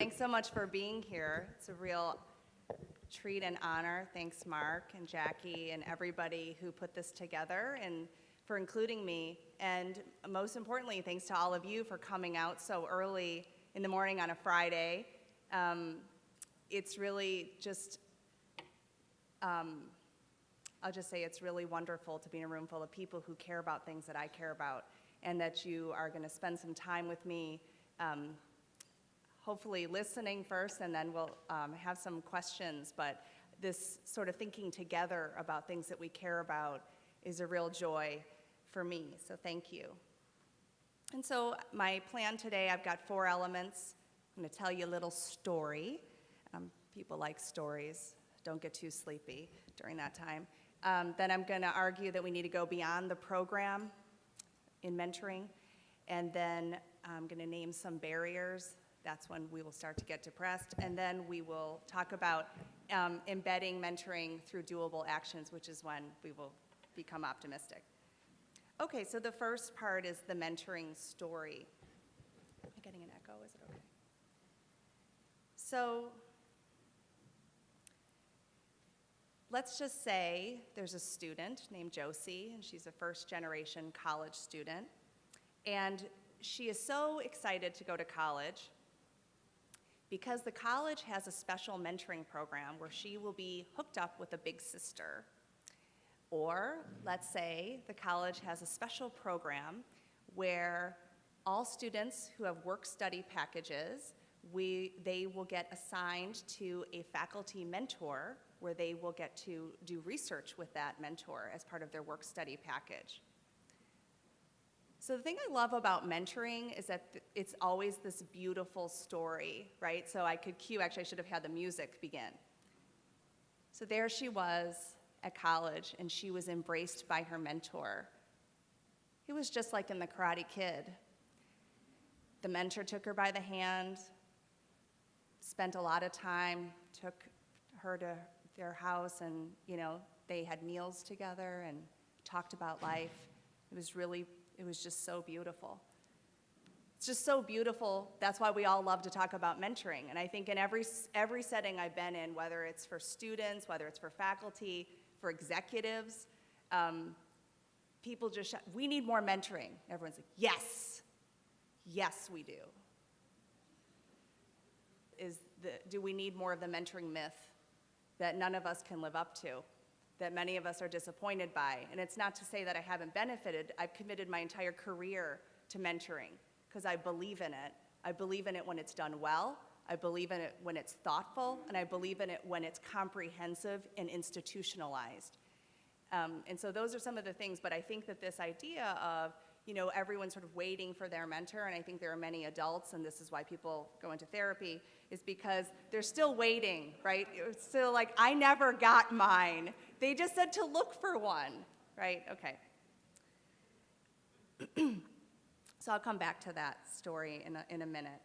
Thanks so much for being here. It's a real treat and honor. Thanks, Mark and Jackie and everybody who put this together and for including me. And most importantly, thanks to all of you for coming out so early in the morning on a Friday. It's really just, I'll just say it's really wonderful to be in a room full of people who care about things that I care about, and that you are going to spend some time with me, hopefully listening first, and then we'll have some questions. But this sort of thinking together about things that we care about is a real joy for me, so thank you. And so my plan today, I've got 4 elements. I'm going to tell you a little story. People like stories. Don't get too sleepy during that time. Then I'm going to argue that we need to go beyond the program in mentoring. And then I'm going to name some barriers. That's when we will start to get depressed. And then we will talk about embedding mentoring through doable actions, which is when we will become optimistic. Okay, so the first part is the mentoring story. Am I getting an echo? Is it okay? So let's just say there's a student named Josie, and she's a first-generation college student. And she is so excited to go to college because the college has a special mentoring program where she will be hooked up with a big sister. Or let's say the college has a special program where all students who have work-study packages, they will get assigned to a faculty mentor where they will get to do research with that mentor as part of their work-study package. So the thing I love about mentoring is that it's always this beautiful story, right? So I could cue, actually I should have had the music begin. So there she was at college, and she was embraced by her mentor. It was just like in The Karate Kid. The mentor took her by the hand, spent a lot of time, took her to their house, and they had meals together and talked about life. It was just so beautiful. It's just so beautiful. That's why we all love to talk about mentoring. And I think in every setting I've been in, whether it's for students, whether it's for faculty, for executives, people just shout, we need more mentoring. Everyone's like, yes, yes we do. Do we need more of the mentoring myth that none of us can live up to, that many of us are disappointed by? And it's not to say that I haven't benefited. I've committed my entire career to mentoring because I believe in it. I believe in it when it's done well. I believe in it when it's thoughtful, and I believe in it when it's comprehensive and institutionalized. And so those are some of the things, but I think that this idea of, everyone sort of waiting for their mentor, and I think there are many adults, and this is why people go into therapy, is because they're still waiting, right? It's still like, I never got mine. They just said to look for one, right? Okay. So I'll come back to that story in a minute.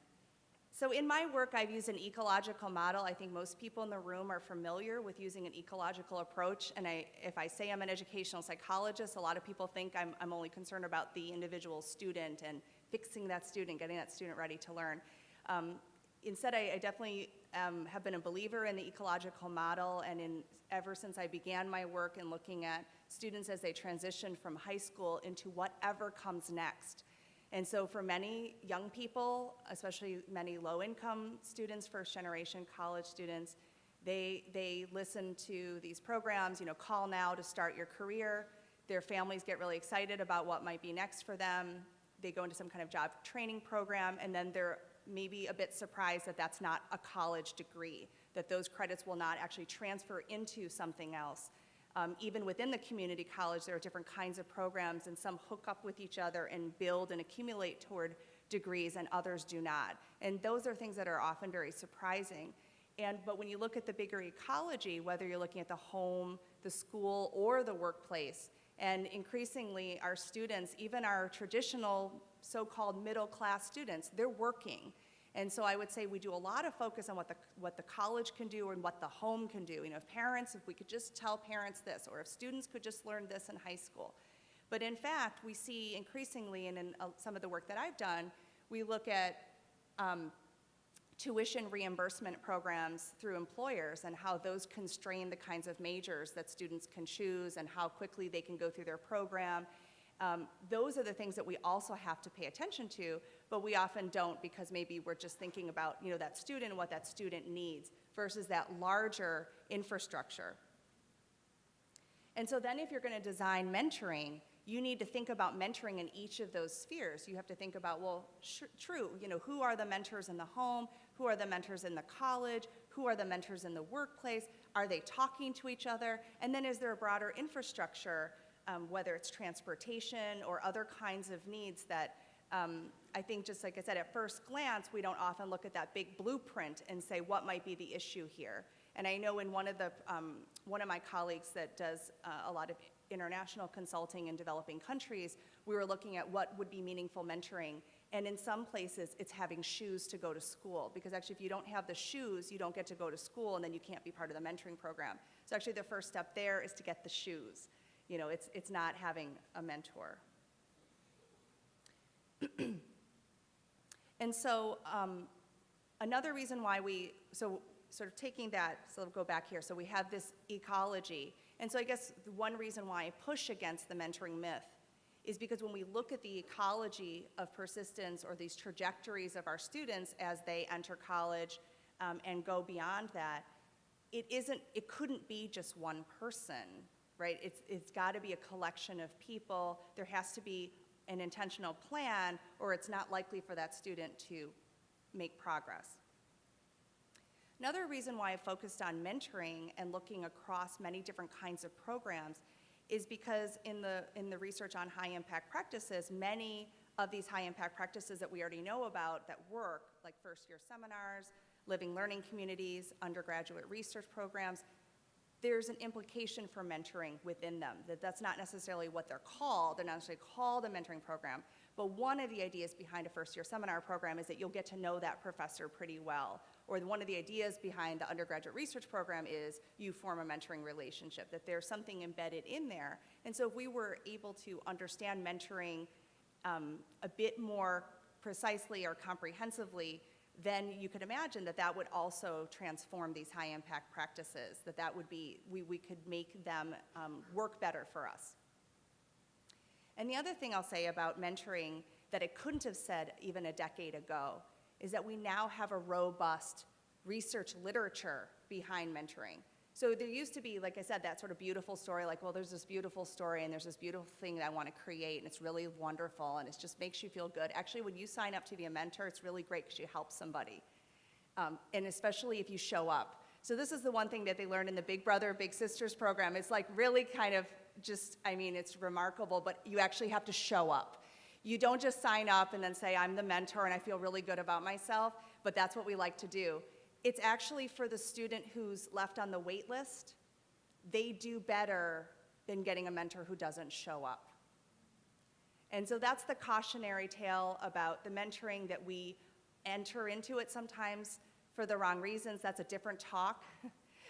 So in my work, I've used an ecological model. I think most people in the room are familiar with using an ecological approach. And if I say I'm an educational psychologist, a lot of people think I'm only concerned about the individual student and fixing that student, getting that student ready to learn. Instead, I definitely have been a believer in the ecological model, and ever since I began my work in looking at students as they transition from high school into whatever comes next. And so for many young people, especially many low-income students, first-generation college students, they listen to these programs, Call Now to start your career. Their families get really excited about what might be next for them. They go into some kind of job training program, and then they're maybe a bit surprised that that's not a college degree, that those credits will not actually transfer into something else. Even within the community college, there are different kinds of programs, and some hook up with each other and build and accumulate toward degrees, and others do not. And those are things that are often very surprising. But when you look at the bigger ecology, whether you're looking at the home, the school, or the workplace, and increasingly our students, even our traditional so-called middle-class students, they're working. And so I would say we do a lot of focus on what the college can do and what the home can do. If parents, if we could just tell parents this, or if students could just learn this in high school. But in fact, we see increasingly, and in some of the work that I've done, we look at tuition reimbursement programs through employers and how those constrain the kinds of majors that students can choose and how quickly they can go through their program. Those are the things that we also have to pay attention to, but we often don't because maybe we're just thinking about that student and what that student needs versus that larger infrastructure. And so then if you're going to design mentoring, you need to think about mentoring in each of those spheres. You have to think about, well, true, who are the mentors in the home? Who are the mentors in the college? Who are the mentors in the workplace? Are they talking to each other? And then is there a broader infrastructure, whether it's transportation or other kinds of needs that I think, just like I said, at first glance, we don't often look at that big blueprint and say, what might be the issue here? And I know in one of my colleagues that does a lot of international consulting in developing countries, we were looking at what would be meaningful mentoring. And in some places, it's having shoes to go to school. Because actually, if you don't have the shoes, you don't get to go to school, and then you can't be part of the mentoring program. So actually, the first step there is to get the shoes. It's not having a mentor. And so another reason why so sort of taking that, so we'll go back here. So we have this ecology. And so I guess one reason why I push against the mentoring myth is because when we look at the ecology of persistence or these trajectories of our students as they enter college and go beyond that, it couldn't be just one person, right? It's got to be a collection of people. There has to be an intentional plan, or it's not likely for that student to make progress. Another reason why I focused on mentoring and looking across many different kinds of programs is because in the research on high impact practices, many of these high impact practices that we already know about that work, like first year seminars, living learning communities, undergraduate research programs, there's an implication for mentoring within them. That's not necessarily what they're called. They're not necessarily called a mentoring program. But one of the ideas behind a first-year seminar program is that you'll get to know that professor pretty well. Or one of the ideas behind the undergraduate research program is you form a mentoring relationship, that there's something embedded in there. And so if we were able to understand mentoring a bit more precisely or comprehensively, then you could imagine that would also transform these high-impact practices, that would be, we could make them work better for us. And the other thing I'll say about mentoring that I couldn't have said even a decade ago is that we now have a robust research literature behind mentoring. So there used to be, like I said, that sort of beautiful story, like, well, there's this beautiful story and there's this beautiful thing that I want to create and it's really wonderful and it just makes you feel good. Actually, when you sign up to be a mentor, it's really great because you help somebody, and especially if you show up. So this is the one thing that they learned in the Big Brother, Big Sisters program. It's like really kind of just, it's remarkable, but you actually have to show up. You don't just sign up and then say, I'm the mentor and I feel really good about myself, but that's what we like to do. It's actually for the student who's left on the wait list, they do better than getting a mentor who doesn't show up. And so that's the cautionary tale about the mentoring, that we enter into it sometimes for the wrong reasons. That's a different talk.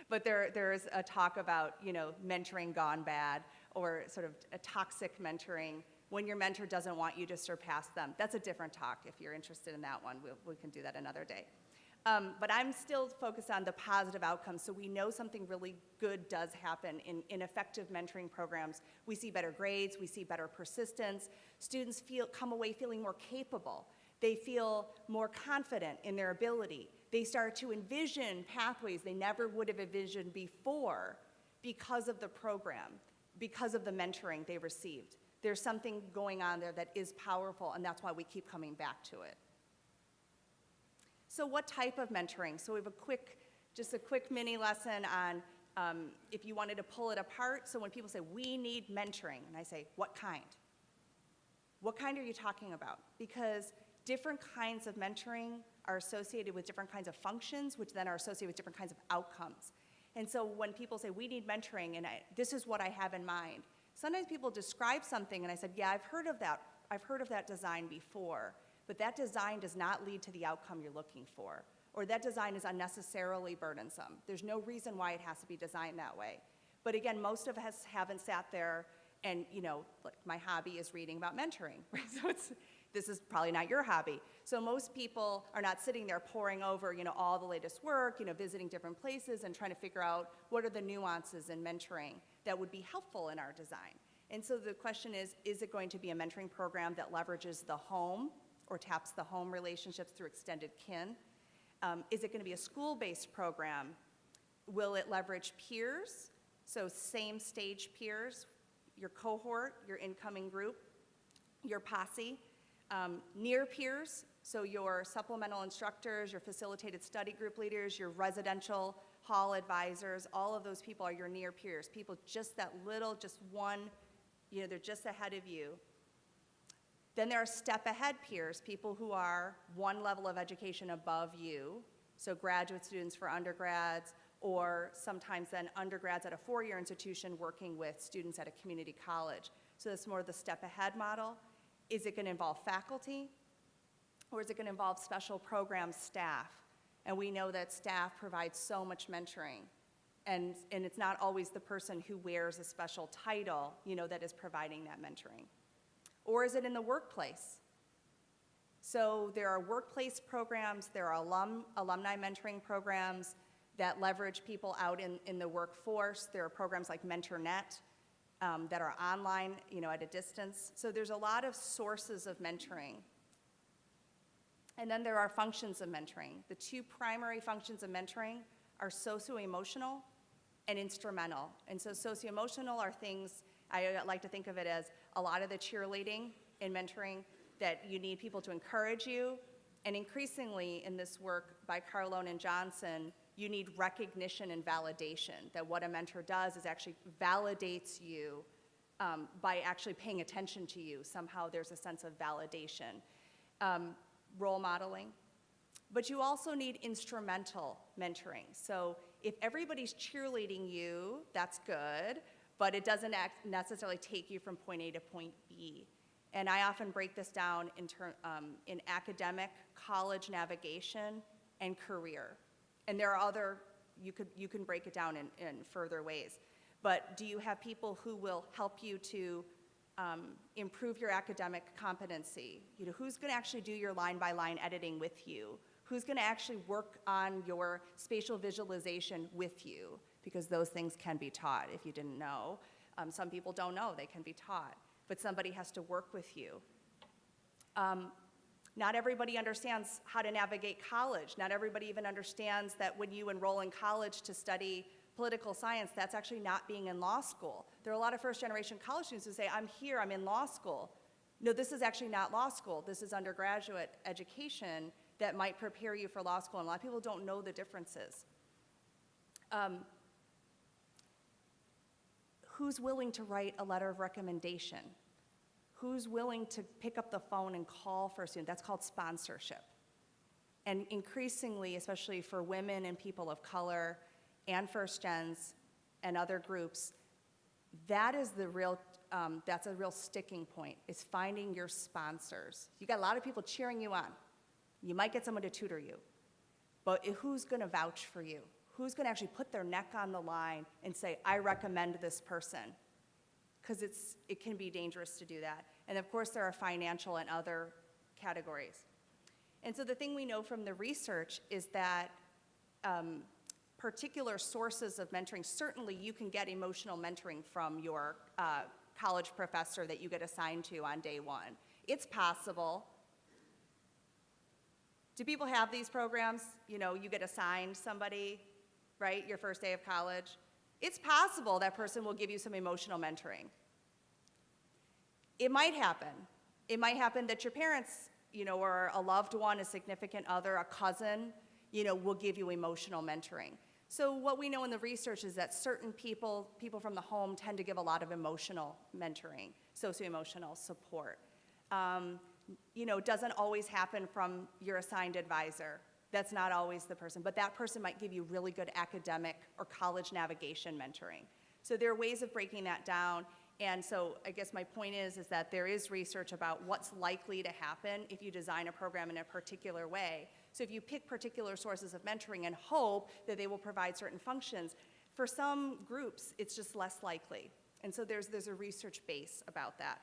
But there is a talk about, mentoring gone bad, or sort of a toxic mentoring when your mentor doesn't want you to surpass them. That's a different talk. If you're interested in that one, we can do that another day. But I'm still focused on the positive outcomes, so we know something really good does happen in effective mentoring programs. We see better grades, we see better persistence. Students come away feeling more capable. They feel more confident in their ability. They start to envision pathways they never would have envisioned before because of the program, because of the mentoring they received. There's something going on there that is powerful, and that's why we keep coming back to it. So what type of mentoring? So we have just a quick mini lesson on if you wanted to pull it apart. So when people say, we need mentoring, and I say, what kind? What kind are you talking about? Because different kinds of mentoring are associated with different kinds of functions, which then are associated with different kinds of outcomes. And so when people say, we need mentoring, and this is what I have in mind, sometimes people describe something, and I said, yeah, I've heard of that. I've heard of that design before. But that design does not lead to the outcome you're looking for, or that design is unnecessarily burdensome. There's no reason why it has to be designed that way. But again, most of us haven't sat there and, like my hobby is reading about mentoring, right? So this is probably not your hobby. So most people are not sitting there poring over, all the latest work, visiting different places and trying to figure out what are the nuances in mentoring that would be helpful in our design. And so the question is it going to be a mentoring program that leverages the home or taps the home relationships through extended kin? Is it going to be a school-based program? Will it leverage peers? So same stage peers, your cohort, your incoming group, your posse, near peers, so your supplemental instructors, your facilitated study group leaders, your residential hall advisors, all of those people are your near peers, people just that little, just one, they're just ahead of you. Then there are step ahead peers, people who are one level of education above you, so graduate students for undergrads, or sometimes then undergrads at a four-year institution working with students at a community college. So that's more the step ahead model. Is it going to involve faculty, or is it going to involve special program staff? And we know that staff provides so much mentoring, and it's not always the person who wears a special title, that is providing that mentoring. Or is it in the workplace? So there are workplace programs, there are alumni mentoring programs that leverage people out in the workforce. There are programs like MentorNet that are online, at a distance. So there's a lot of sources of mentoring. And then there are functions of mentoring. The two primary functions of mentoring are socio-emotional and instrumental. And so socio-emotional are things, I like to think of it as a lot of the cheerleading in mentoring, that you need people to encourage you. And increasingly in this work by Carlone and Johnson, you need recognition and validation, that what a mentor does is actually validates you by actually paying attention to you. Somehow there's a sense of validation. Role modeling. But you also need instrumental mentoring. So if everybody's cheerleading you, that's good, but it doesn't necessarily take you from point A to point B. And I often break this down in academic, college navigation, and career. And there are other, you can break it down in further ways. But do you have people who will help you to improve your academic competency? Who's going to actually do your line-by-line editing with you? Who's going to actually work on your spatial visualization with you? Because those things can be taught if you didn't know. Some people don't know they can be taught, but somebody has to work with you. Not everybody understands how to navigate college. Not everybody even understands that when you enroll in college to study political science, that's actually not being in law school. There are a lot of first-generation college students who say, I'm here, I'm in law school. No, this is actually not law school. This is undergraduate education that might prepare you for law school, and a lot of people don't know the differences. Who's willing to write a letter of recommendation? Who's willing to pick up the phone and call for a student? That's called sponsorship. And increasingly, especially for women and people of color and first gens and other groups, that is that's a real sticking point, is finding your sponsors. You got a lot of people cheering you on. You might get someone to tutor you, but who's gonna vouch for you? Who's gonna actually put their neck on the line and say, I recommend this person? Because it can be dangerous to do that. And of course, there are financial and other categories. And so the thing we know from the research is that particular sources of mentoring, certainly you can get emotional mentoring from your college professor that you get assigned to on day one. It's possible. Do people have these programs? You get assigned somebody, right, your first day of college? It's possible that person will give you some emotional mentoring. It might happen. It might happen that your parents, or a loved one, a significant other, a cousin, will give you emotional mentoring. So what we know in the research is that certain people from the home tend to give a lot of emotional mentoring, socio-emotional support. It doesn't always happen from your assigned advisor. That's not always the person, but that person might give you really good academic or college navigation mentoring. So there are ways of breaking that down, and so I guess my point is that there is research about what's likely to happen if you design a program in a particular way. So if you pick particular sources of mentoring and hope that they will provide certain functions, for some groups, it's just less likely. And so there's a research base about that.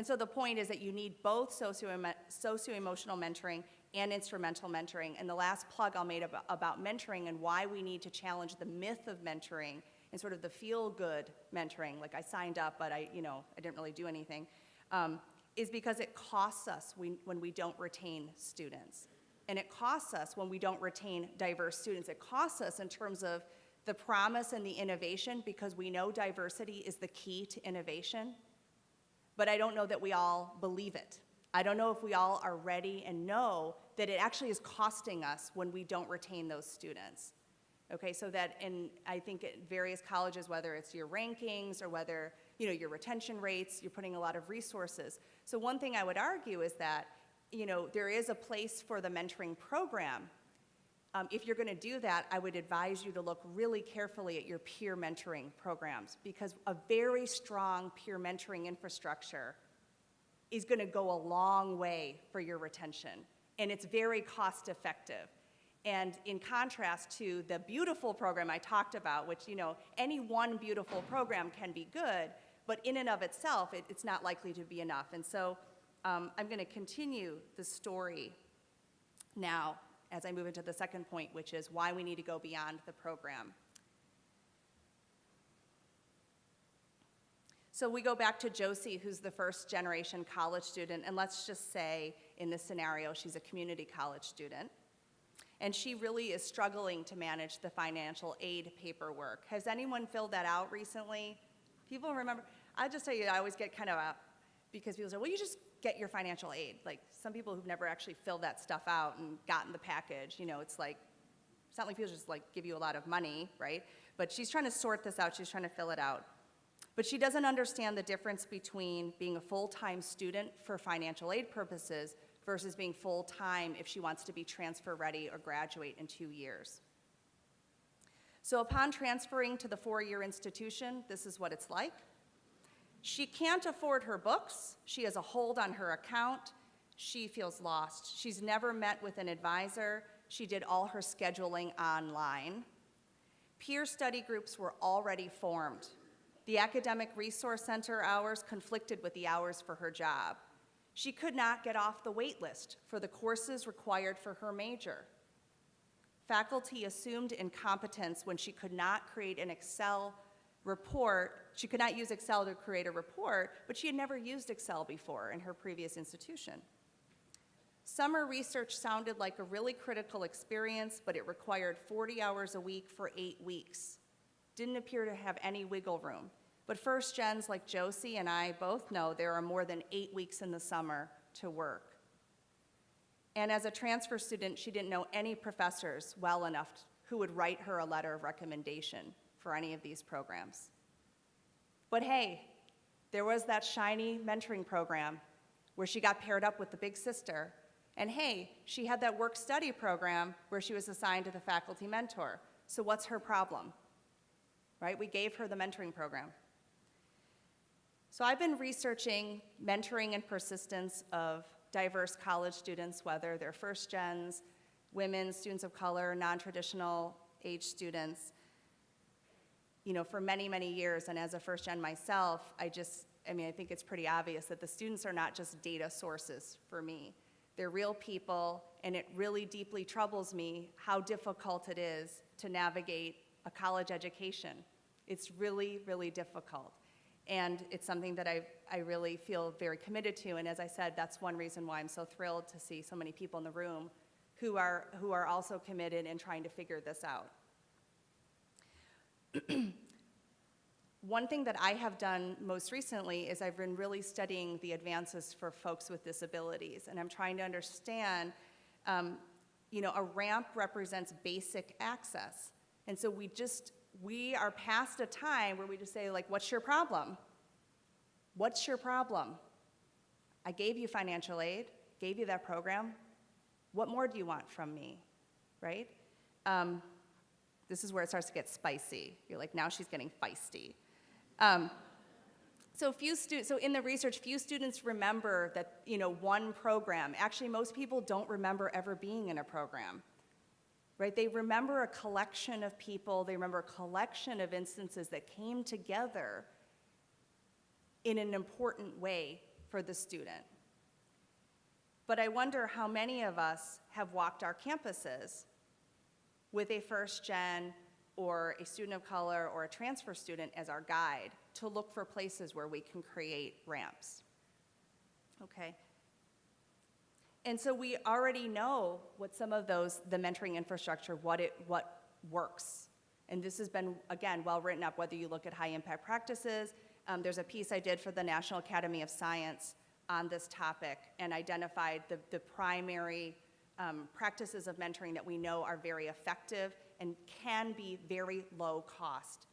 And so the point is that you need both socio-emotional mentoring and instrumental mentoring. And the last plug I'll make about mentoring and why we need to challenge the myth of mentoring and sort of the feel-good mentoring, like I signed up, but I didn't really do anything, is because it costs us when we don't retain students. And it costs us when we don't retain diverse students. It costs us in terms of the promise and the innovation, because we know diversity is the key to innovation. But I don't know that we all believe it. I don't know if we all are ready and know that it actually is costing us when we don't retain those students. Okay, so that I think at various colleges, whether it's your rankings or whether your retention rates, you're putting a lot of resources. So one thing I would argue is that there is a place for the mentoring program. If you're going to do that, I would advise you to look really carefully at your peer mentoring programs, because a very strong peer mentoring infrastructure is going to go a long way for your retention, and it's very cost effective. And in contrast to the beautiful program I talked about, which any one beautiful program can be good, but in and of itself, it's not likely to be enough. And so I'm going to continue the story now as I move into the second point, which is why we need to go beyond the program. So we go back to Josie, who's the first generation college student, and let's just say in this scenario, she's a community college student. And she really is struggling to manage the financial aid paperwork. Has anyone filled that out recently? People remember? I'll just tell you, I always get kind of because people say, well, you just get your financial aid. Like some people who've never actually filled that stuff out and gotten the package, it's like, it's not like people just like give you a lot of money, right? But she's trying to sort this out, she's trying to fill it out. But she doesn't understand the difference between being a full-time student for financial aid purposes versus being full-time if she wants to be transfer ready or graduate in 2 years. So upon transferring to the 4-year institution, this is what it's like. She can't afford her books. She has a hold on her account. She feels lost. She's never met with an advisor. She did all her scheduling online. Peer study groups were already formed. The Academic Resource Center hours conflicted with the hours for her job. She could not get off the wait list for the courses required for her major. Faculty assumed incompetence when she could not create an Excel report. She could not use Excel to create a report, but she had never used Excel before in her previous institution. Summer research sounded like a really critical experience, but it required 40 hours a week for 8 weeks. Didn't appear to have any wiggle room. But first gens like Josie and I both know there are more than 8 weeks in the summer to work. And as a transfer student, she didn't know any professors well enough who would write her a letter of recommendation for any of these programs. But hey, there was that shiny mentoring program where she got paired up with the big sister. And hey, she had that work-study program where she was assigned to the faculty mentor. So what's her problem? Right? We gave her the mentoring program. So I've been researching mentoring and persistence of diverse college students, whether they're first gens, women, students of color, non-traditional age students, for many, many years. And as a first gen myself, I think it's pretty obvious that the students are not just data sources for me. They're real people, and it really deeply troubles me how difficult it is to navigate a college education. It's really, really difficult. And it's something that I really feel very committed to. And as I said, that's one reason why I'm so thrilled to see so many people in the room who are also committed in trying to figure this out. One thing that I have done most recently is I've been really studying the advances for folks with disabilities. And I'm trying to understand, a ramp represents basic access. And so we are past a time where we just say, like, what's your problem? What's your problem? I gave you financial aid, gave you that program. What more do you want from me, right? This is where it starts to get spicy. You're like, now she's getting feisty. So in the research, few students remember that, one program. Actually, most people don't remember ever being in a program. Right? They remember a collection of people, they remember a collection of instances that came together in an important way for the student. But I wonder how many of us have walked our campuses with a first gen or a student of color or a transfer student as our guide to look for places where we can create ramps. Okay? And so we already know what some of those, the mentoring infrastructure, what works. And this has been, again, well written up, whether you look at high impact practices. There's a piece I did for the National Academy of Science on this topic and identified the primary practices of mentoring that we know are very effective and can be very low cost.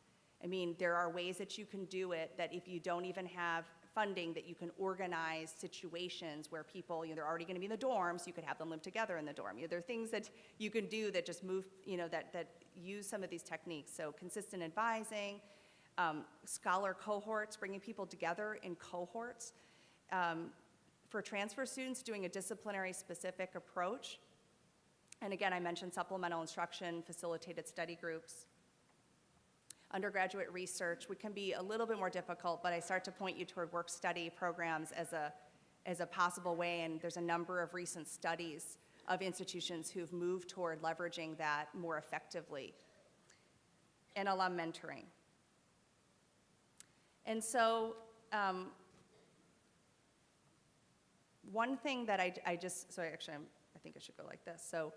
I mean, there are ways that you can do it that if you don't even have funding, that you can organize situations where people, they're already going to be in the dorms, you could have them live together in the dorm. There are things that you can do that just move, that use some of these techniques. So consistent advising, scholar cohorts, bringing people together in cohorts. For transfer students, doing a disciplinary specific approach. And again, I mentioned supplemental instruction, facilitated study groups. Undergraduate research, which can be a little bit more difficult, but I start to point you toward WorkStudy Programs as a possible way, and there's a number of recent studies of institutions who've moved toward leveraging that more effectively. And alum mentoring. And so, one thing that I think I should go like this. So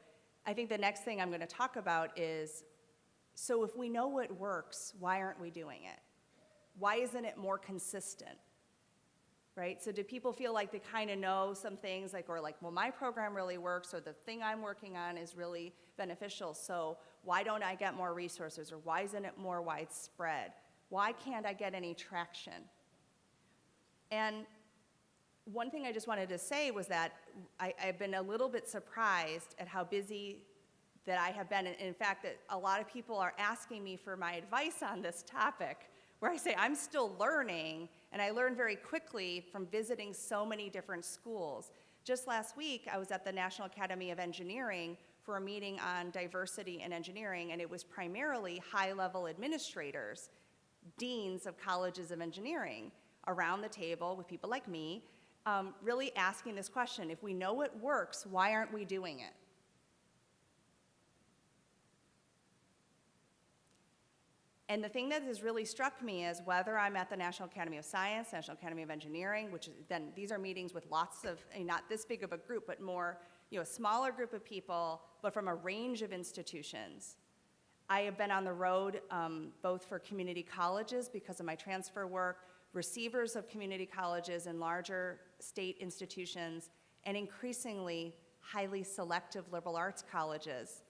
I think the next thing I'm going to talk about is, so if we know what works, why aren't we doing it? Why isn't it more consistent? Right? So do people feel like they kind of know some things, well, my program really works, or the thing I'm working on is really beneficial, so why don't I get more resources, or why isn't it more widespread? Why can't I get any traction? And one thing I just wanted to say was that I've been a little bit surprised at how busy that I have been. And in fact, that a lot of people are asking me for my advice on this topic, where I say I'm still learning, and I learn very quickly from visiting so many different schools. Just last week, I was at the National Academy of Engineering for a meeting on diversity in engineering, and it was primarily high-level administrators, deans of colleges of engineering, around the table with people like me, really asking this question: if we know it works, why aren't we doing it? And the thing that has really struck me is, whether I'm at the National Academy of Science, National Academy of Engineering, which is then, these are meetings with lots of, not this big of a group, but more, a smaller group of people, but from a range of institutions. I have been on the road both for community colleges because of my transfer work, receivers of community colleges and larger state institutions, and increasingly highly selective liberal arts colleges,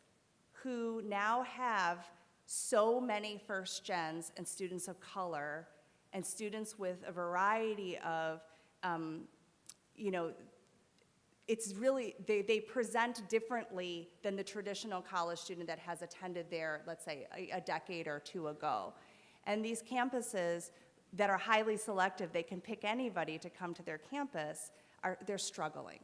who now have so many first gens and students of color and students with a variety of, it's really, they present differently than the traditional college student that has attended there, let's say, a decade or two ago. And these campuses that are highly selective, they can pick anybody to come to their campus, they're struggling.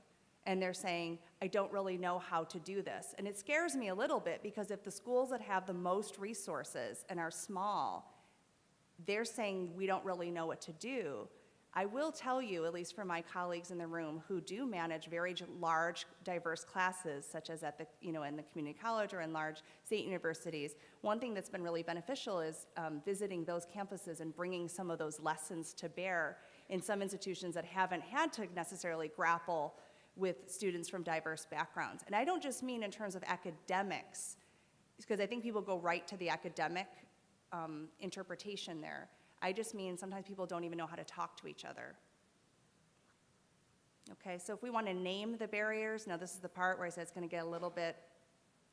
And they're saying, I don't really know how to do this. And it scares me a little bit, because if the schools that have the most resources and are small, they're saying we don't really know what to do. I will tell you, at least for my colleagues in the room who do manage very large, diverse classes, such as at the, in the community college or in large state universities, one thing that's been really beneficial is visiting those campuses and bringing some of those lessons to bear in some institutions that haven't had to necessarily grapple with students from diverse backgrounds. And I don't just mean in terms of academics, because I think people go right to the academic interpretation there. I just mean sometimes people don't even know how to talk to each other. Okay, so if we want to name the barriers, now this is the part where I said it's going to get a little bit,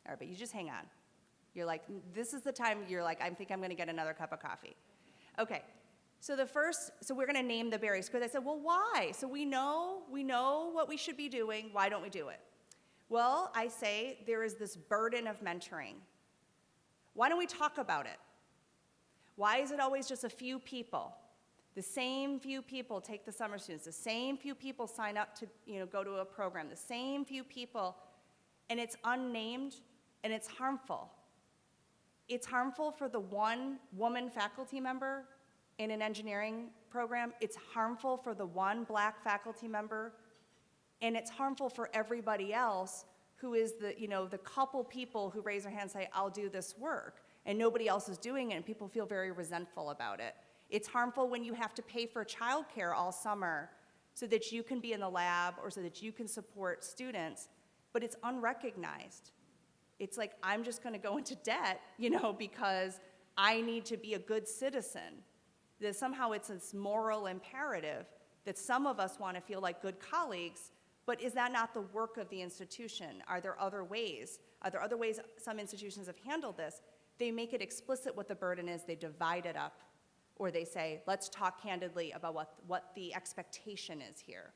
all right, but you just hang on. You're like, this is the time you're like, I think I'm going to get another cup of coffee. Okay, so we're going to name the barriers, because I said, well, why? So we know what we should be doing, why don't we do it? Well, I say there is this burden of mentoring. Why don't we talk about it? Why is it always just a few people? The same few people take the summer students, the same few people sign up to go to a program, the same few people, and it's unnamed and it's harmful. It's harmful for the one woman faculty member in an engineering program, it's harmful for the one black faculty member, and it's harmful for everybody else who is the couple people who raise their hand and say, I'll do this work, and nobody else is doing it, and people feel very resentful about it. It's harmful when you have to pay for childcare all summer so that you can be in the lab or so that you can support students, but it's unrecognized. It's like, I'm just gonna go into debt, because I need to be a good citizen. That somehow it's this moral imperative that some of us wanna feel like good colleagues, but is that not the work of the institution? Are there other ways? Are there other ways some institutions have handled this? They make it explicit what the burden is, they divide it up, or they say, let's talk candidly about what the expectation is here.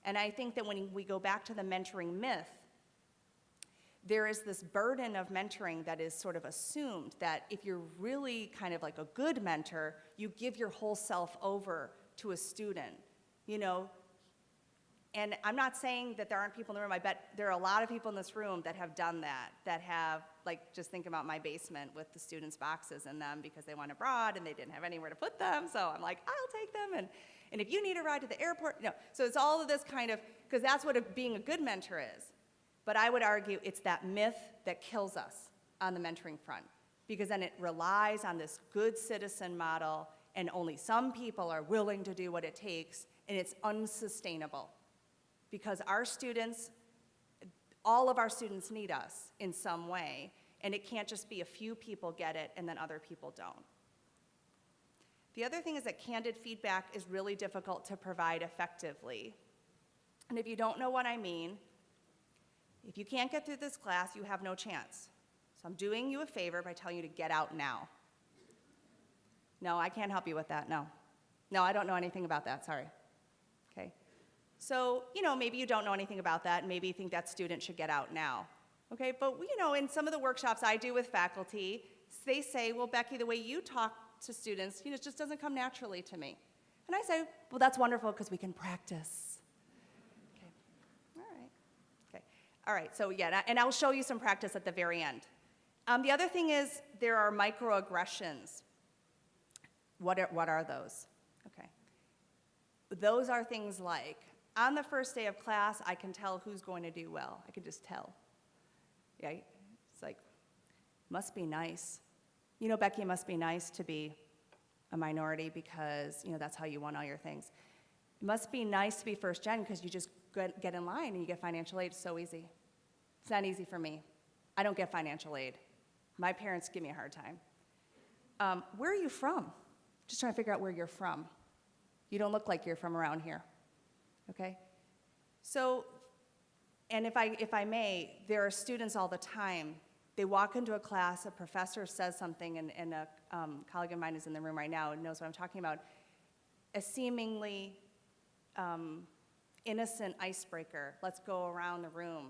And I think that when we go back to the mentoring myth, there is this burden of mentoring that is sort of assumed that if you're really kind of like a good mentor, you give your whole self over to a student, And I'm not saying that there aren't people in the room. I bet there are a lot of people in this room that have done that have, just think about my basement with the students' boxes in them because they went abroad and they didn't have anywhere to put them. So I'm like, I'll take them. And if you need a ride to the airport, So it's all of this kind of, because that's what being a good mentor is. But I would argue it's that myth that kills us on the mentoring front, because then it relies on this good citizen model, and only some people are willing to do what it takes, and it's unsustainable. Because our students, all of our students need us in some way, and it can't just be a few people get it and then other people don't. The other thing is that candid feedback is really difficult to provide effectively. And if you don't know what I mean, if you can't get through this class, you have no chance. So I'm doing you a favor by telling you to get out now. No, I can't help you with that, no. No, I don't know anything about that, sorry. Okay. So, maybe you don't know anything about that, and maybe you think that student should get out now. Okay, but in some of the workshops I do with faculty, they say, well, Becky, the way you talk to students, it just doesn't come naturally to me. And I say, well, that's wonderful because we can practice. Okay, all right, so yeah, and I'll show you some practice at the very end. The other thing is there are microaggressions. What are those? Okay, those are things like, on the first day of class, I can tell who's going to do well. I can just tell. Yeah, it's like, must be nice. Becky, must be nice to be a minority because, that's how you won all your things. It must be nice to be first gen because you just get in line and you get financial aid. It's so easy. It's not easy for me. I don't get financial aid. My parents give me a hard time. Where are you from? Just trying to figure out where you're from. You don't look like you're from around here. Okay? So, and if I may, there are students all the time. They walk into a class, a professor says something, and a colleague of mine is in the room right now and knows what I'm talking about, a seemingly innocent icebreaker. Let's go around the room.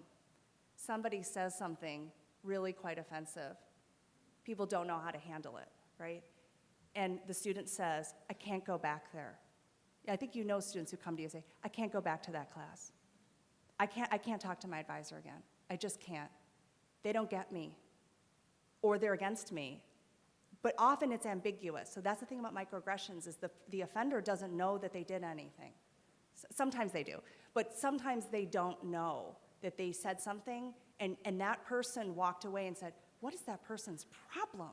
Somebody says something really quite offensive. People don't know how to handle it, right? And the student says, I can't go back there. I think students who come to you and say, I can't go back to that class. I can't talk to my advisor again. I just can't. They don't get me. Or they're against me. But often it's ambiguous. So that's the thing about microaggressions is the offender doesn't know that they did anything. Sometimes they do. But sometimes they don't know that they said something and that person walked away and said, what is that person's problem?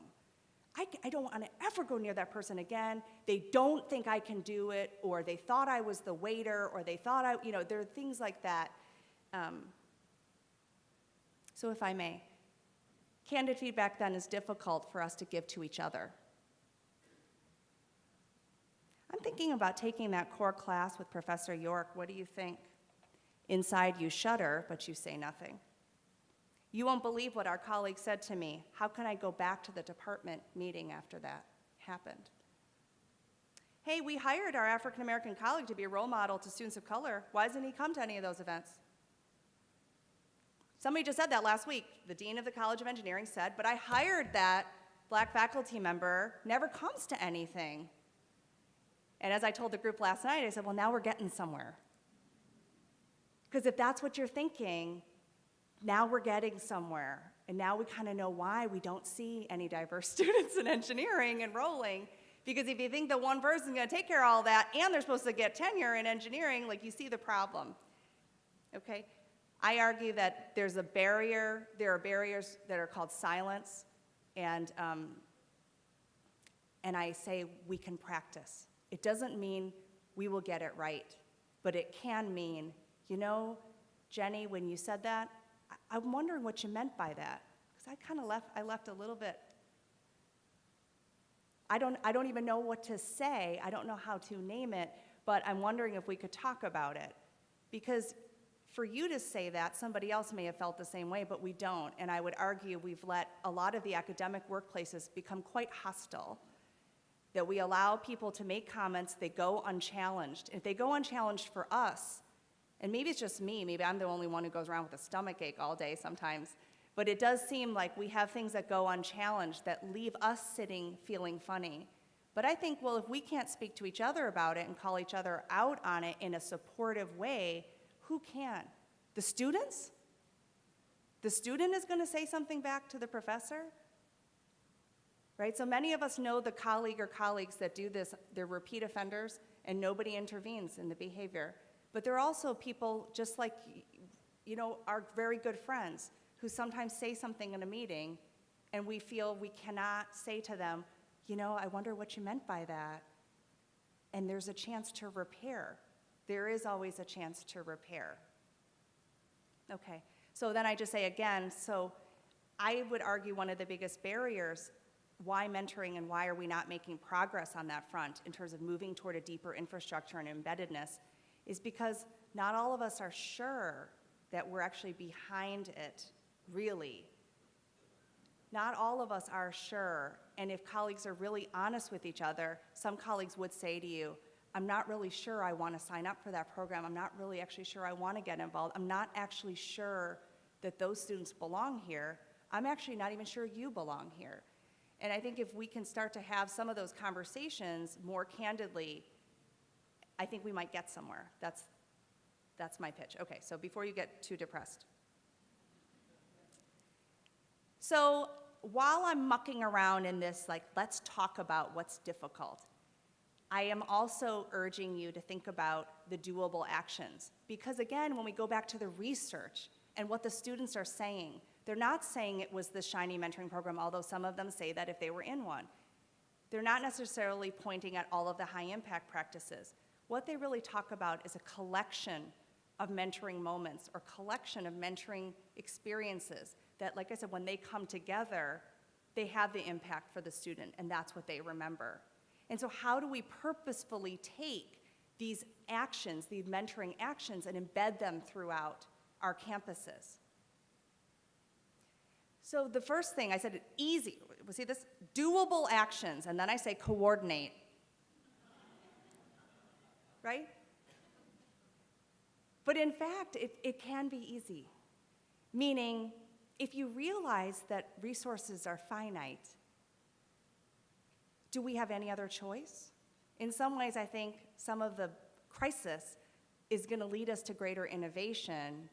I don't want to ever go near that person again. They don't think I can do it, or they thought I was the waiter, or they thought there are things like that. So if I may, candid feedback then is difficult for us to give to each other. I'm thinking about taking that core class with Professor York. What do you think? Inside you shudder, but you say nothing. You won't believe what our colleague said to me. How can I go back to the department meeting after that happened? Hey, we hired our African-American colleague to be a role model to students of color. Why doesn't he come to any of those events? Somebody just said that last week. The dean of the College of Engineering said, but I hired that black faculty member, never comes to anything. And as I told the group last night, I said, well, now we're getting somewhere. Because if that's what you're thinking, now we're getting somewhere. And now we kind of know why we don't see any diverse students in engineering enrolling, Because if you think the one person's going to take care of all that and they're supposed to get tenure in engineering, like you see the problem. Okay? I argue that there's a barrier, there are barriers that are called silence, and I say we can practice. It doesn't mean we will get it right, but it can mean, you know, Jenny, when you said that, I'm wondering what you meant by that, because I left a little bit. I don't even know what to say. I don't know how to name it, but I'm wondering if we could talk about it, because for you to say that, somebody else may have felt the same way, but we don't. And I would argue we've let a lot of the academic workplaces become quite hostile, that we allow people to make comments, they go unchallenged. If they go unchallenged for us, and maybe it's just me, maybe I'm the only one who goes around with a stomach ache all day sometimes, but it does seem like we have things that go unchallenged that leave us sitting feeling funny. But I think, well, if we can't speak to each other about it and call each other out on it in a supportive way, who can? The students? The student is going to say something back to the professor? Right? So many of us know the colleague or colleagues that do this, they're repeat offenders, and nobody intervenes in the behavior. But there are also people, just like, you know, our very good friends, who sometimes say something in a meeting, and we feel we cannot say to them, you know, I wonder what you meant by that. And there's a chance to repair. There is always a chance to repair. Okay, so then I just say again, so I would argue one of the biggest barriers, why mentoring and why are we not making progress on that front in terms of moving toward a deeper infrastructure and embeddedness, is because not all of us are sure that we're actually behind it, really. Not all of us are sure, and if colleagues are really honest with each other, some colleagues would say to you, I'm not really sure I want to sign up for that program. I'm not really actually sure I want to get involved. I'm not actually sure that those students belong here. I'm actually not even sure you belong here. And I think if we can start to have some of those conversations more candidly, I think we might get somewhere. That's my pitch. Okay, so before you get too depressed. So while I'm mucking around in this, like, let's talk about what's difficult, I am also urging you to think about the doable actions. Because again, when we go back to the research and what the students are saying, they're not saying it was the shiny mentoring program, although some of them say that if they were in one. They're not necessarily pointing at all of the high impact practices. What they really talk about is a collection of mentoring moments or collection of mentoring experiences that, like I said, when they come together, they have the impact for the student, and that's what they remember. And so how do we purposefully take these actions, these mentoring actions, and embed them throughout our campuses? So the first thing, I said easy, see this? Doable actions, and then I say coordinate. Right? But in fact, it can be easy. Meaning, if you realize that resources are finite, do we have any other choice? In some ways, I think some of the crisis is going to lead us to greater innovation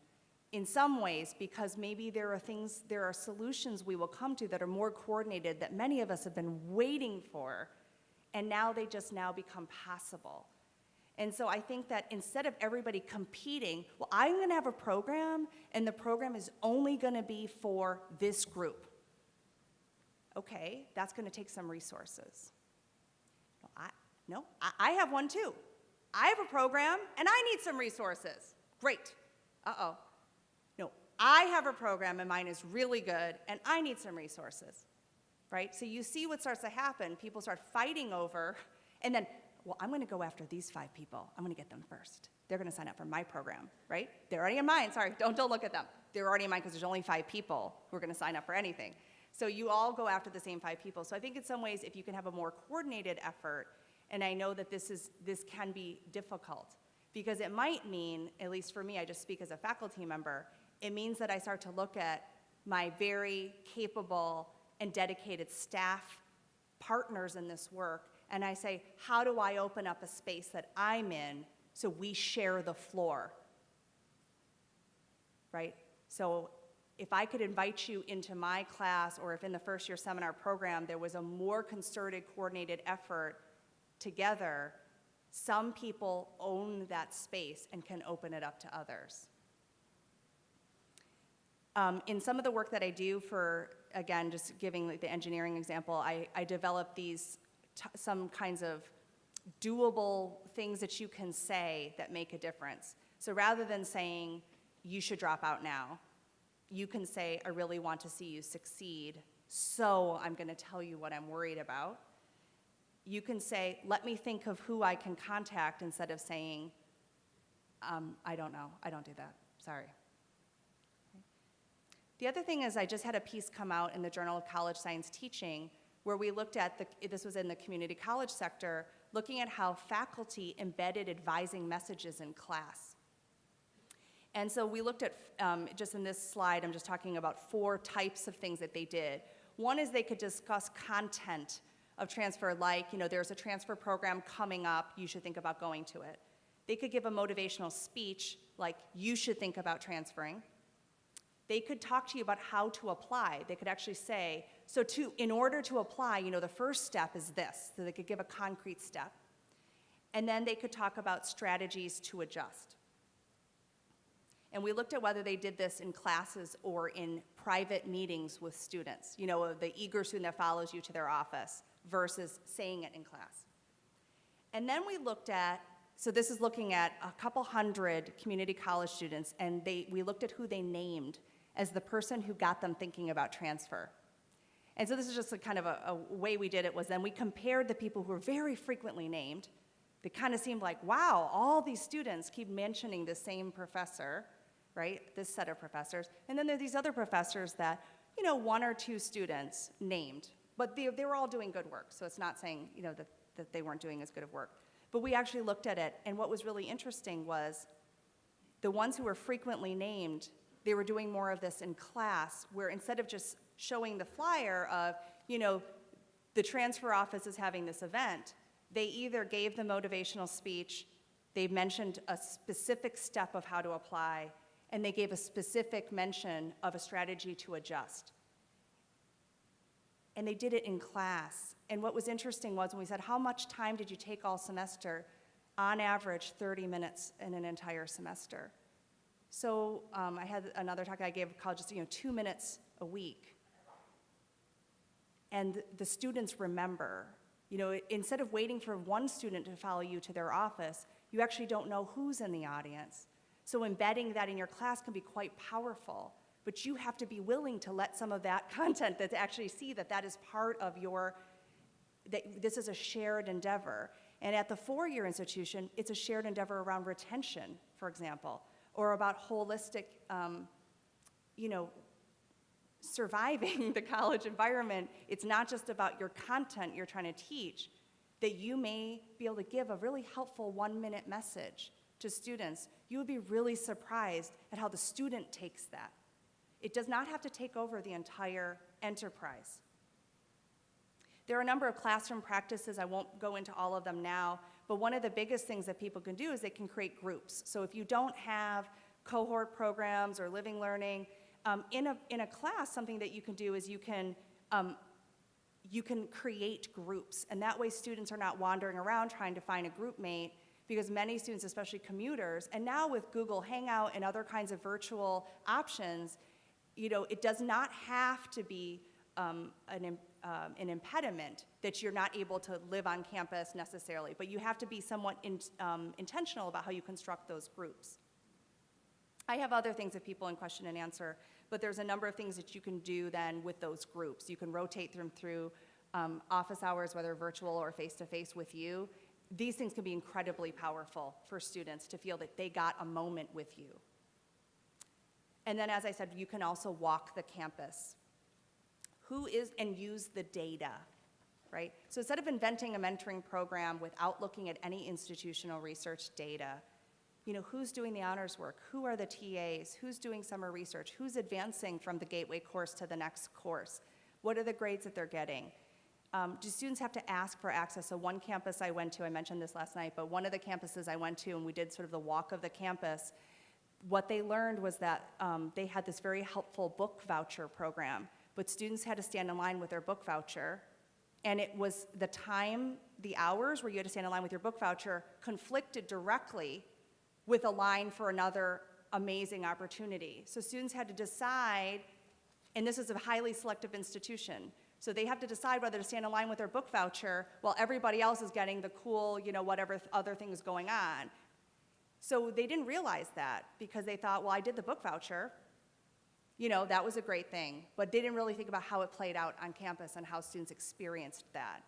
in some ways, because maybe there are solutions we will come to that are more coordinated that many of us have been waiting for, and now they just now become possible. And so I think that instead of everybody competing, well, I'm going to have a program, and the program is only going to be for this group. Okay, that's going to take some resources. I have one too. I have a program, and I need some resources. Great. Uh-oh. No, I have a program, and mine is really good, and I need some resources. Right? So you see what starts to happen. People start fighting over, and then, well, I'm going to go after these 5 people. I'm going to get them first. They're going to sign up for my program, right? They're already in mine. Sorry, don't look at them. They're already in mine because there's only 5 people who are going to sign up for anything. So you all go after the same 5 people. So I think in some ways, if you can have a more coordinated effort, and I know that this can be difficult, because it might mean, at least for me, I just speak as a faculty member, it means that I start to look at my very capable and dedicated staff partners in this work, and I say, how do I open up a space that I'm in so we share the floor, right? So if I could invite you into my class, or if in the first year seminar program there was a more concerted, coordinated effort together, some people own that space and can open it up to others. In some of the work that I do for, again, just giving the engineering example, I develop these, some kinds of doable things that you can say that make a difference. So rather than saying, you should drop out now, you can say, I really want to see you succeed, so I'm going to tell you what I'm worried about. You can say, let me think of who I can contact, instead of saying, I don't know, I don't do that, sorry. The other thing is, I just had a piece come out in the Journal of College Science Teaching where we looked at, this was in the community college sector, looking at how faculty embedded advising messages in class. And so we looked at, just in this slide, I'm just talking about 4 types of things that they did. One is they could discuss content of transfer, like, there's a transfer program coming up, you should think about going to it. They could give a motivational speech, like, you should think about transferring. They could talk to you about how to apply. They could actually say, so in order to apply, the first step is this. So they could give a concrete step. And then they could talk about strategies to adjust. And we looked at whether they did this in classes or in private meetings with students, the eager student that follows you to their office versus saying it in class. And then we looked at, so this is looking at a couple hundred community college students, and we looked at who they named as the person who got them thinking about transfer. And so this is just a kind of a way we did it, was then we compared the people who were very frequently named. They kind of seemed like, wow, all these students keep mentioning the same professor, right? This set of professors. And then there are these other professors that, 1 or 2 students named, but they were all doing good work. So it's not saying, that they weren't doing as good of work. But we actually looked at it, and what was really interesting was the ones who were frequently named, they were doing more of this in class, where instead of just showing the flyer of, the transfer office is having this event, they either gave the motivational speech, they mentioned a specific step of how to apply, and they gave a specific mention of a strategy to adjust. And they did it in class. And what was interesting was when we said, how much time did you take all semester? On average, 30 minutes in an entire semester. So I had another talk I gave called just 2 minutes a week. And the students remember, instead of waiting for one student to follow you to their office, you actually don't know who's in the audience. So embedding that in your class can be quite powerful, but you have to be willing to let some of that content that actually see that is part of that this is a shared endeavor. And at the 4-year institution, it's a shared endeavor around retention, for example, or about holistic, surviving the college environment. It's not just about your content you're trying to teach, that you may be able to give a really helpful 1-minute message to students. You would be really surprised at how the student takes that. It does not have to take over the entire enterprise. There are a number of classroom practices. I won't go into all of them now, but one of the biggest things that people can do is they can create groups. So if you don't have cohort programs or living learning, in a class, something that you can do is you can create groups, and that way students are not wandering around trying to find a group mate, because many students, especially commuters, and now with Google Hangout and other kinds of virtual options, it does not have to be an impediment that you're not able to live on campus necessarily, but you have to be somewhat intentional about how you construct those groups. I have other things that people in question and answer, but there's a number of things that you can do then with those groups. You can rotate them through office hours, whether virtual or face-to-face with you. These things can be incredibly powerful for students to feel that they got a moment with you. And then, as I said, you can also walk the campus. And use the data, right? So instead of inventing a mentoring program without looking at any institutional research data, who's doing the honors work? Who are the TAs? Who's doing summer research? Who's advancing from the gateway course to the next course? What are the grades that they're getting? Do students have to ask for access? So one campus I went to, I mentioned this last night, but one of the campuses I went to, and we did sort of the walk of the campus, what they learned was that they had this very helpful book voucher program, but students had to stand in line with their book voucher, and it was the time, the hours where you had to stand in line with your book voucher conflicted directly with a line for another amazing opportunity. So students had to decide, and this is a highly selective institution, so they have to decide whether to stand in line with their book voucher while everybody else is getting the cool, whatever other things going on. So they didn't realize that because they thought, well, I did the book voucher. That was a great thing. But they didn't really think about how it played out on campus and how students experienced that.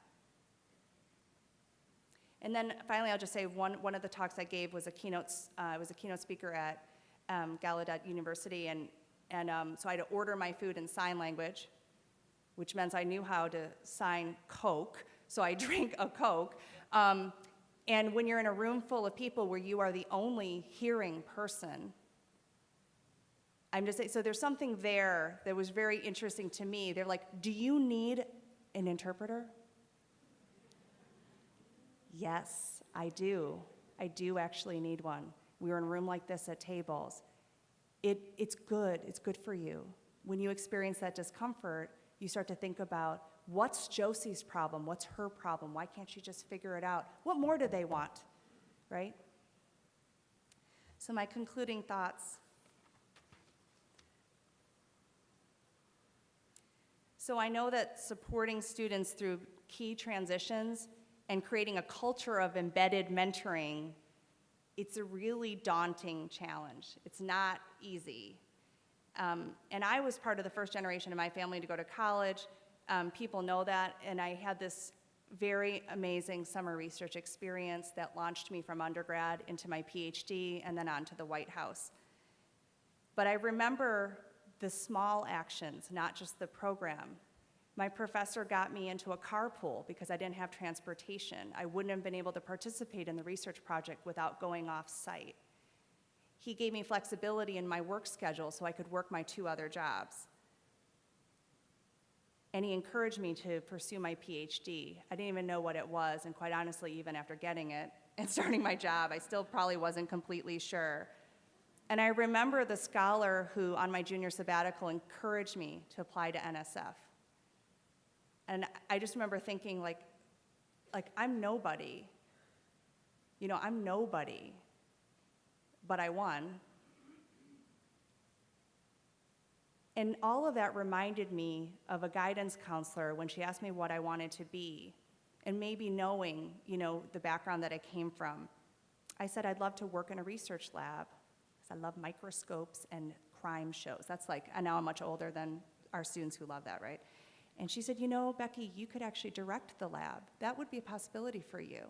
And then finally, I'll just say one of the talks I gave was I was a keynote speaker at Gallaudet University, and so I had to order my food in sign language, which meant I knew how to sign Coke, so I drank a Coke. And when you're in a room full of people where you are the only hearing person, I'm just saying, so there's something there that was very interesting to me. They're like, do you need an interpreter? Yes, I do. I do actually need one. We were in a room like this at tables. It's good. It's good for you. When you experience that discomfort, you start to think about, what's Josie's problem? What's her problem? Why can't she just figure it out? What more do they want, right? So my concluding thoughts. So I know that supporting students through key transitions and creating a culture of embedded mentoring, it's a really daunting challenge. It's not easy. And I was part of the first generation in my family to go to college. People know that, and I had this very amazing summer research experience that launched me from undergrad into my PhD and then on to the White House. But I remember the small actions, not just the program. My professor got me into a carpool because I didn't have transportation. I wouldn't have been able to participate in the research project without going off-site. He gave me flexibility in my work schedule so I could work my 2 other jobs. And he encouraged me to pursue my PhD. I didn't even know what it was, and quite honestly, even after getting it and starting my job, I still probably wasn't completely sure. And I remember the scholar who, on my junior sabbatical, encouraged me to apply to NSF. And I just remember thinking, like I'm nobody. I'm nobody. But I won. And all of that reminded me of a guidance counselor when she asked me what I wanted to be. And maybe knowing, the background that I came from, I said I'd love to work in a research lab. I love microscopes and crime shows. That's and now I'm much older than our students who love that, right? And she said, Becky, you could actually direct the lab. That would be a possibility for you.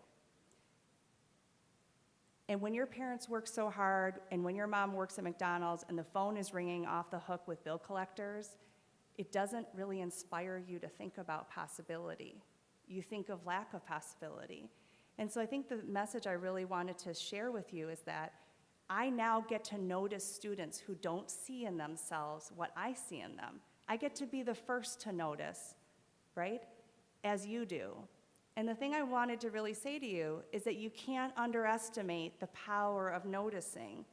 And when your parents work so hard, and when your mom works at McDonald's and the phone is ringing off the hook with bill collectors, it doesn't really inspire you to think about possibility. You think of lack of possibility. And so I think the message I really wanted to share with you is that I now get to notice students who don't see in themselves what I see in them. I get to be the first to notice, right, as you do. And the thing I wanted to really say to you is that you can't underestimate the power of noticing,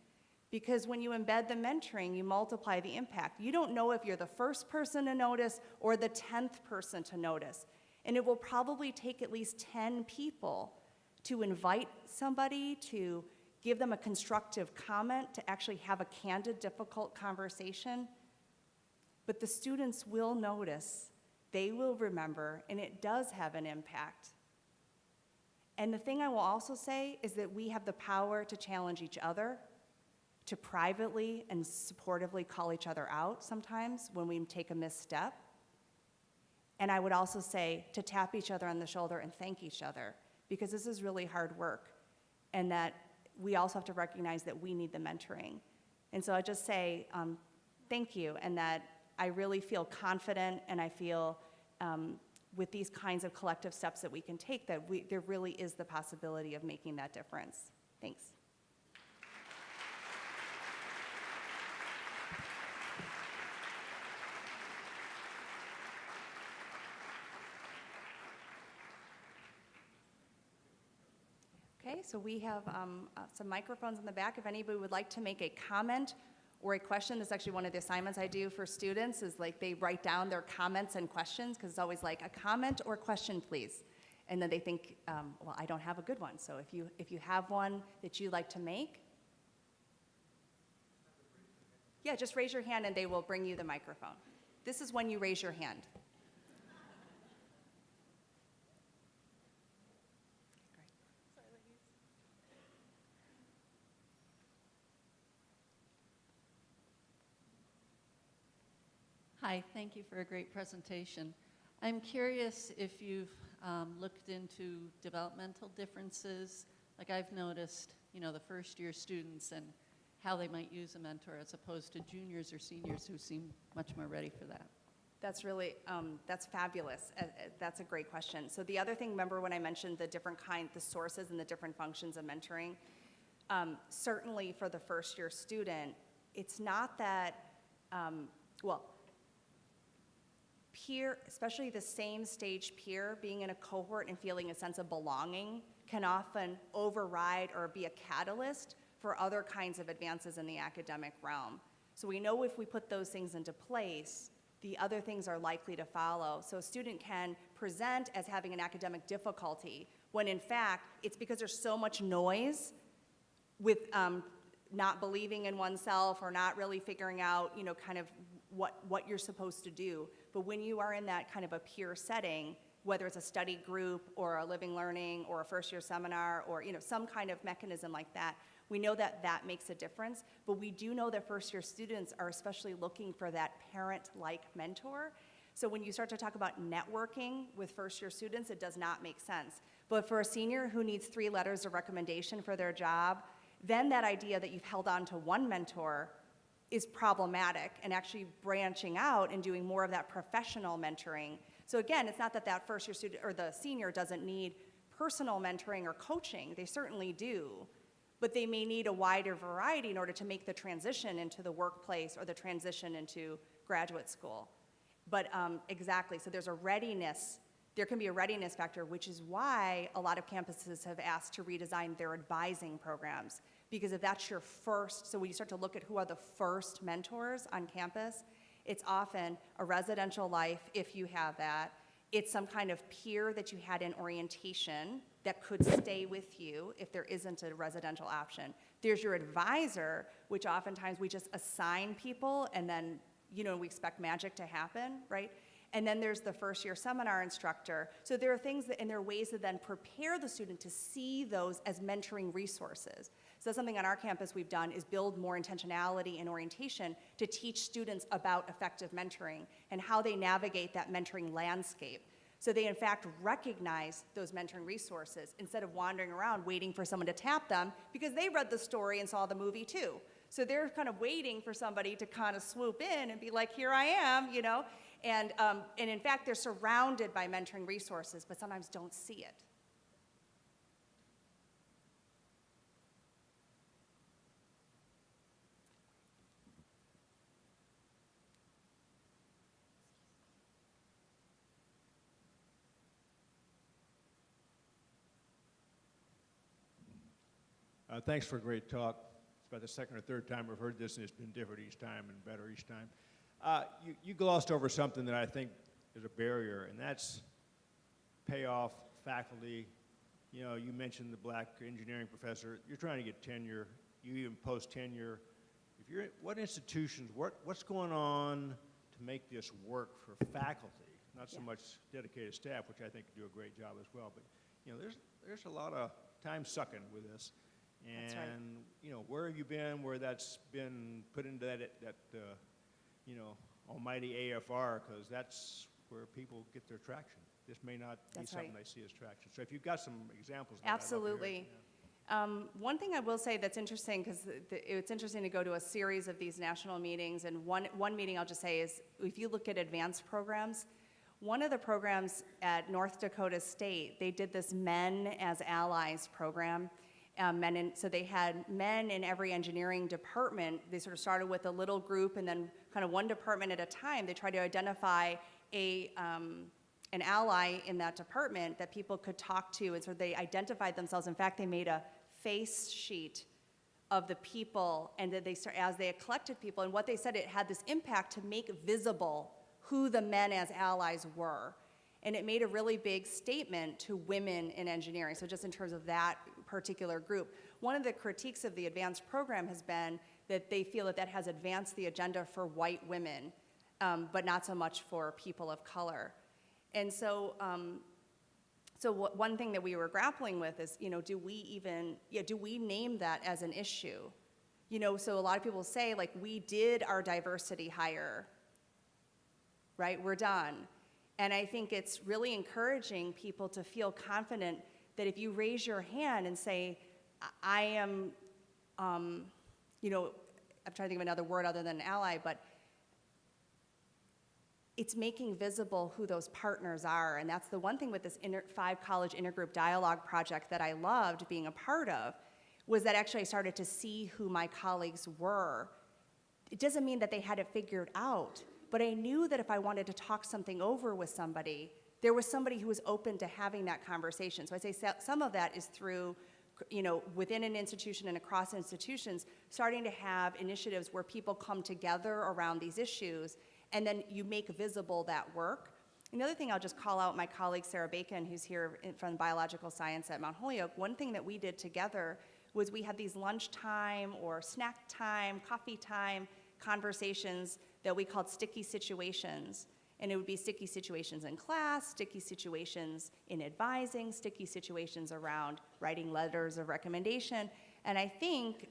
because when you embed the mentoring, you multiply the impact. You don't know if you're the first person to notice or the 10th person to notice. And it will probably take at least 10 people to invite somebody, to give them a constructive comment, to actually have a candid, difficult conversation. But the students will notice, they will remember, and it does have an impact. And the thing I will also say is that we have the power to challenge each other, to privately and supportively call each other out sometimes when we take a misstep. And I would also say to tap each other on the shoulder and thank each other, because this is really hard work, and that we also have to recognize that we need the mentoring. And so I just say thank you, and that I really feel confident, and I feel with these kinds of collective steps that we can take, that there really is the possibility of making that difference. Thanks. Okay, so we have some microphones in the back. If anybody would like to make a comment or a question, this is actually one of the assignments I do for students, is like they write down their comments and questions, because it's always like a comment or question, please. And then they think, well, I don't have a good one. So if you have one that you'd like to make, yeah, just raise your hand and they will bring you the microphone. This is when you raise your hand. Hi, thank you for a great presentation. I'm curious if you've looked into developmental differences. Like I've noticed, you know, the first year students and how they might use a mentor as opposed to juniors or seniors who seem much more ready for that. That's really, that's fabulous. That's a great question. So the other thing, remember when I mentioned the different the sources and the different functions of mentoring? Certainly for the first year student, it's not that, well, peer, especially the same stage peer, being in a cohort and feeling a sense of belonging can often override or be a catalyst for other kinds of advances in the academic realm. So we know if we put those things into place, the other things are likely to follow. So a student can present as having an academic difficulty when in fact it's because there's so much noise with not believing in oneself or not really figuring out, you know, kind of what you're supposed to do. But when you are in that kind of a peer setting, whether it's a study group or a living learning or a first year seminar or, you know, some kind of mechanism like that, we know that that makes a difference. But we do know that first year students are especially looking for that parent-like mentor. So when you start to talk about networking with first year students, it does not make sense. But for a senior who needs 3 letters of recommendation for their job, then that idea that you've held on to one mentor is problematic, and actually branching out and doing more of that professional mentoring. So again, it's not that that first year student or the senior doesn't need personal mentoring or coaching. They certainly do, but they may need a wider variety in order to make the transition into the workplace or the transition into graduate school. But exactly, so there's a readiness, there can be a readiness factor, which is why a lot of campuses have asked to redesign their advising programs. Because if that's your first, so when you start to look at who are the first mentors on campus, it's often a residential life, if you have that. It's some kind of peer that you had in orientation that could stay with you if there isn't a residential option. There's your advisor, which oftentimes we just assign people and then, you know, we expect magic to happen, right? And then there's the first year seminar instructor. So there are things that, and there are ways to then prepare the student to see those as mentoring resources. So something on our campus we've done is build more intentionality and orientation to teach students about effective mentoring and how they navigate that mentoring landscape. So they in fact recognize those mentoring resources instead of wandering around waiting for someone to tap them because they read the story and saw the movie too. So they're kind of waiting for somebody to kind of swoop in and be like, here I am, you know? And in fact, they're surrounded by mentoring resources, but sometimes don't see it. Thanks for a great talk. It's about the second or third time we've heard this, and it's been different each time and better each time. You glossed over something that I think is a barrier, and that's Payoff Faculty. You know, you mentioned the black engineering professor. You're trying to get tenure. You even post tenure. If you're, what institutions, what's going on to make this work for faculty? Not so much dedicated staff, which I think do a great job as well, but you know, there's a lot of time sucking with this. And, that's right. you know, where have you been where that's been put into that you know, almighty AFR, because that's where people get their traction. This may not be something they see as traction. So if you've got some examples of that, absolutely. One thing I will say that's interesting, because it's interesting to go to a series of these national meetings, and one meeting I'll just say is, if you look at advanced programs, one of the programs at North Dakota State, they did this Men as Allies program. So they had men in every engineering department. They sort of started with a little group, and then kind of one department at a time, they tried to identify an an ally in that department that people could talk to, and so they identified themselves. In fact, they made a face sheet of the people, and that as they had collected people, and what they said, it had this impact to make visible who the men as allies were. And it made a really big statement to women in engineering, so just in terms of that particular group. One of the critiques of the advanced program has been that they feel that that has advanced the agenda for white women, but not so much for people of color. And so, one thing that we were grappling with is, do we name that as an issue? So a lot of people say, like, we did our diversity hire, right? We're done. And I think it's really encouraging people to feel confident that if you raise your hand and say, I am, I'm trying to think of another word other than ally, but it's making visible who those partners are. And that's the one thing with this 5-college intergroup dialogue project that I loved being a part of, was that actually I started to see who my colleagues were. It doesn't mean that they had it figured out, but I knew that if I wanted to talk something over with somebody, there was somebody who was open to having that conversation. So I say some of that is through, within an institution and across institutions, starting to have initiatives where people come together around these issues, and then you make visible that work. Another thing I'll just call out my colleague Sarah Bacon, who's here from biological science at Mount Holyoke. One thing that we did together was we had these lunchtime or snack time, coffee time conversations that we called sticky situations. And it would be sticky situations in class, sticky situations in advising, sticky situations around writing letters of recommendation. And I think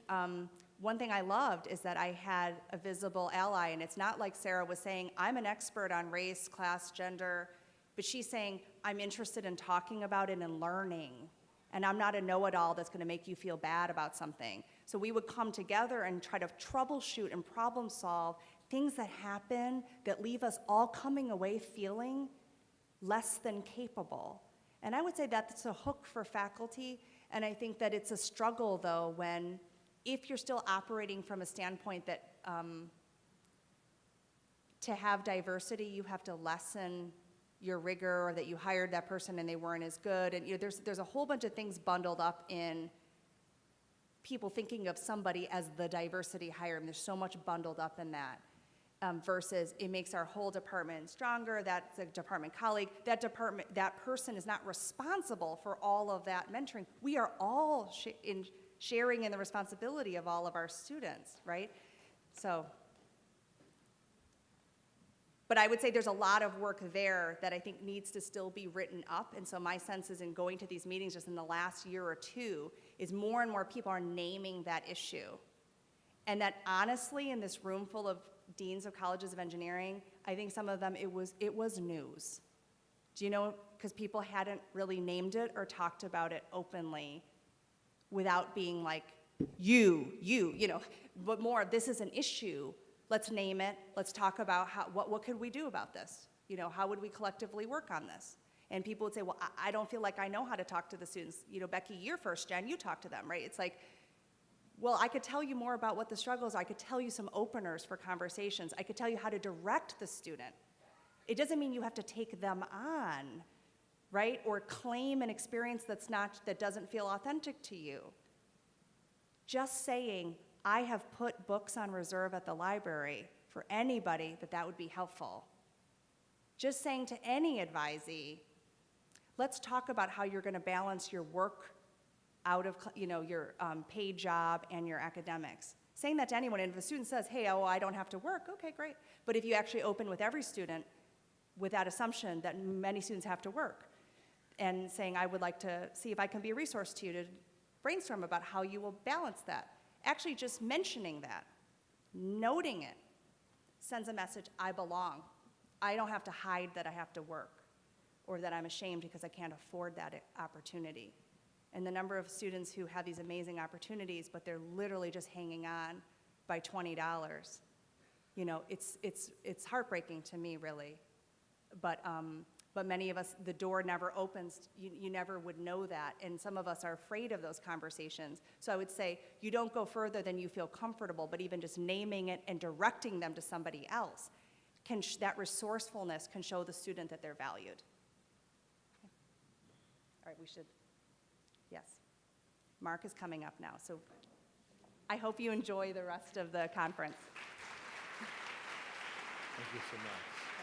one thing I loved is that I had a visible ally, and it's not like Sarah was saying, I'm an expert on race, class, gender, but she's saying, I'm interested in talking about it and learning, and I'm not a know-it-all that's gonna make you feel bad about something. So we would come together and try to troubleshoot and problem solve things that happen that leave us all coming away feeling less than capable. And I would say that's a hook for faculty, and I think that it's a struggle, though, if you're still operating from a standpoint that to have diversity, you have to lessen your rigor, or that you hired that person and they weren't as good. And there's a whole bunch of things bundled up in people thinking of somebody as the diversity hire, and there's so much bundled up in that. Versus it makes our whole department stronger. That's a department colleague. That person is not responsible for all of that mentoring. We are all sharing in the responsibility of all of our students, right? So, but I would say there's a lot of work there that I think needs to still be written up. And so my sense is, in going to these meetings just in the last year or two, is more and more people are naming that issue. And that honestly, in this room full of deans of colleges of engineering, I think some of them, it was news. Do you know? Because people hadn't really named it or talked about it openly without being like, but more, this is an issue. Let's name it. Let's talk about what could we do about this? How would we collectively work on this? And people would say, well, I don't feel like I know how to talk to the students. Becky, you're first gen, you talk to them, right? It's like, well, I could tell you more about what the struggles are. I could tell you some openers for conversations. I could tell you how to direct the student. It doesn't mean you have to take them on, right? Or claim an experience that doesn't feel authentic to you. Just saying, I have put books on reserve at the library for anybody that would be helpful. Just saying to any advisee, let's talk about how you're gonna balance your work out of your paid job and your academics. Saying that to anyone, and if a student says, hey, I don't have to work, okay, great. But if you actually open with every student with that assumption that many students have to work, and saying, I would like to see if I can be a resource to you to brainstorm about how you will balance that. Actually just mentioning that, noting it, sends a message, I belong. I don't have to hide that I have to work, or that I'm ashamed because I can't afford that opportunity. And the number of students who have these amazing opportunities, but they're literally just hanging on by $20. It's heartbreaking to me, really. But many of us, the door never opens. You never would know that. And some of us are afraid of those conversations. So I would say you don't go further than you feel comfortable, but even just naming it and directing them to somebody else, that resourcefulness can show the student that they're valued. All right, we should, yes. Mark is coming up now, so I hope you enjoy the rest of the conference. Thank you so much.